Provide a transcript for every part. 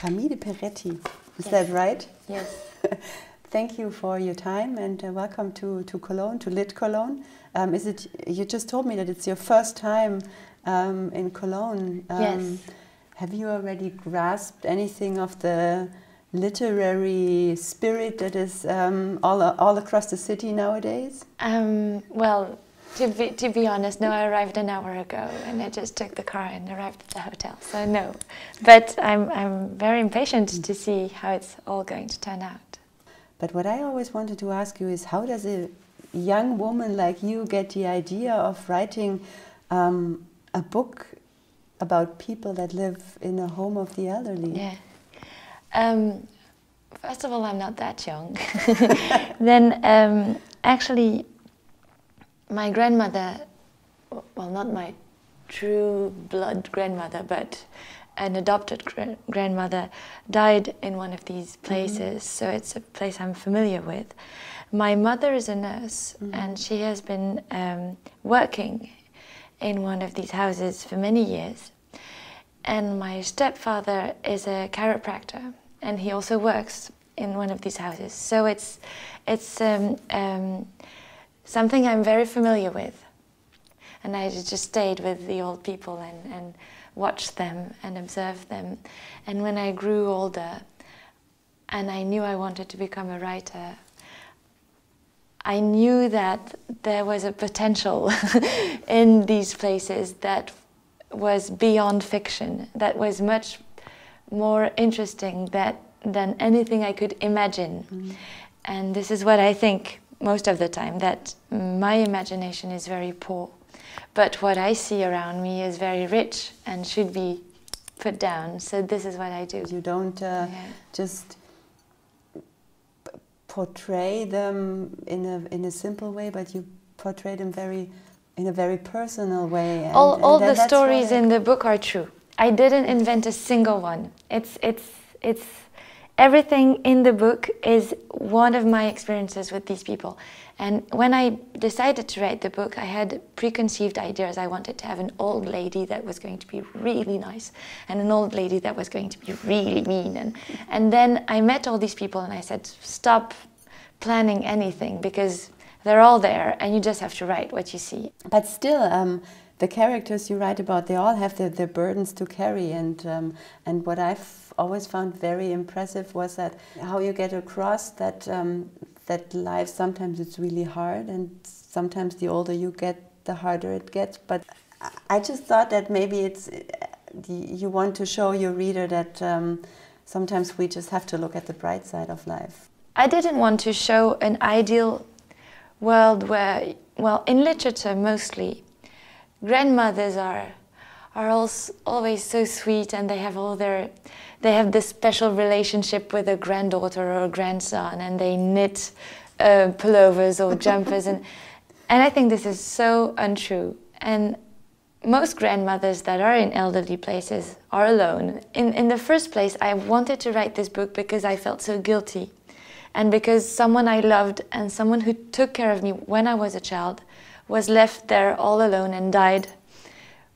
Camille de Peretti. Is Yes. that right? Yes. Thank you for your time and welcome to Cologne, to lit.COLOGNE. You just told me that it's your first time in Cologne. Yes. Have you already grasped anything of the literary spirit that is all across the city nowadays? Well, to be honest, no, I arrived an hour ago and I just took the car and arrived at the hotel, so no. But I'm very impatient to see how it's all going to turn out. But what I always wanted to ask you is, how does a young woman like you get the idea of writing a book about people that live in a home of the elderly? Yeah. First of all, I'm not that young. Then, actually, my grandmother, well, not my true blood grandmother, but an adopted grandmother, died in one of these places, so it's a place I'm familiar with. My mother is a nurse, and she has been working in one of these houses for many years. And my stepfather is a chiropractor, and he also works in one of these houses. So it's something I'm very familiar with. And I just stayed with the old people and watched them and observed them. And when I grew older and I knew I wanted to become a writer, I knew that there was a potential in these places that was beyond fiction, that was much more interesting than anything I could imagine. And this is what I think most of the time, that my imagination is very poor, but what I see around me is very rich and should be put down. So this is what I do. You don't just portray them in a simple way, but you portray them in a very personal way. And, all the stories in the book are true. I didn't invent a single one. It's everything in the book is one of my experiences with these people. And when I decided to write the book, I had preconceived ideas. I wanted to have an old lady that was going to be really nice and an old lady that was going to be really mean. And then I met all these people and I said, stop planning anything because they're all there and you just have to write what you see. But still, the characters you write about, they all have their burdens to carry. And what I've always found very impressive was that how you get across that that life, sometimes it's really hard, and sometimes the older you get, the harder it gets. But I just thought that maybe you want to show your reader that sometimes we just have to look at the bright side of life. I didn't want to show an ideal world where, well, in literature mostly, grandmothers are always so sweet, and they have this special relationship with a granddaughter or a grandson, and they knit pullovers or jumpers, and I think this is so untrue. And most grandmothers that are in elderly places are alone. In the first place, I wanted to write this book because I felt so guilty, and because someone I loved and someone who took care of me when I was a child was left there all alone and died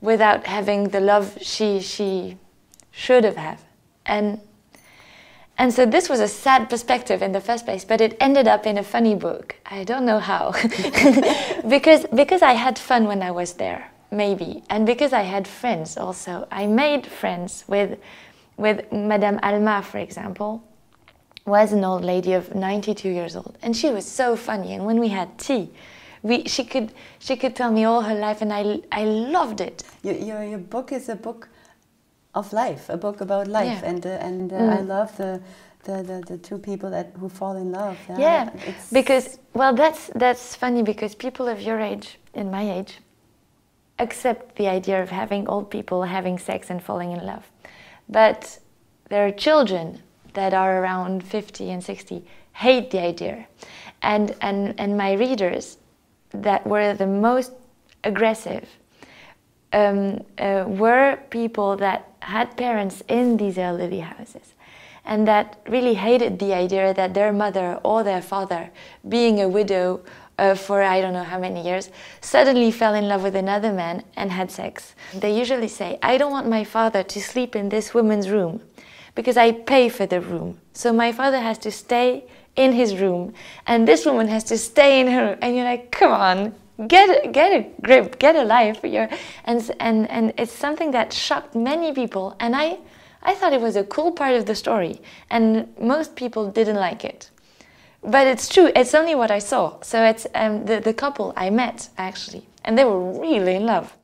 without having the love she should have had. And so this was a sad perspective in the first place, but it ended up in a funny book. I don't know how. because I had fun when I was there, maybe, and because I had friends also. I made friends with Madame Alma, for example, was an old lady of 92 years old, and she was so funny. And when we had tea, she could tell me all her life, and I loved it. Your book is a book of life, a book about life, yeah. and I love the two people who fall in love. Yeah, because, well, that's funny, because people of your age, in my age, accept the idea of having old people having sex and falling in love, but there are children that are around 50 and 60 hate the idea, and my readers that were the most aggressive were people that had parents in these elderly houses, and that really hated the idea that their mother or their father, being a widow for I don't know how many years, suddenly fell in love with another man and had sex. They usually say, I don't want my father to sleep in this woman's room, because I pay for the room. So my father has to stay in his room, and this woman has to stay in her room. And you're like, come on, get a grip, get a life. And it's something that shocked many people. And I thought it was a cool part of the story, and most people didn't like it. But it's true, it's only what I saw. So it's the couple I met, actually, and they were really in love.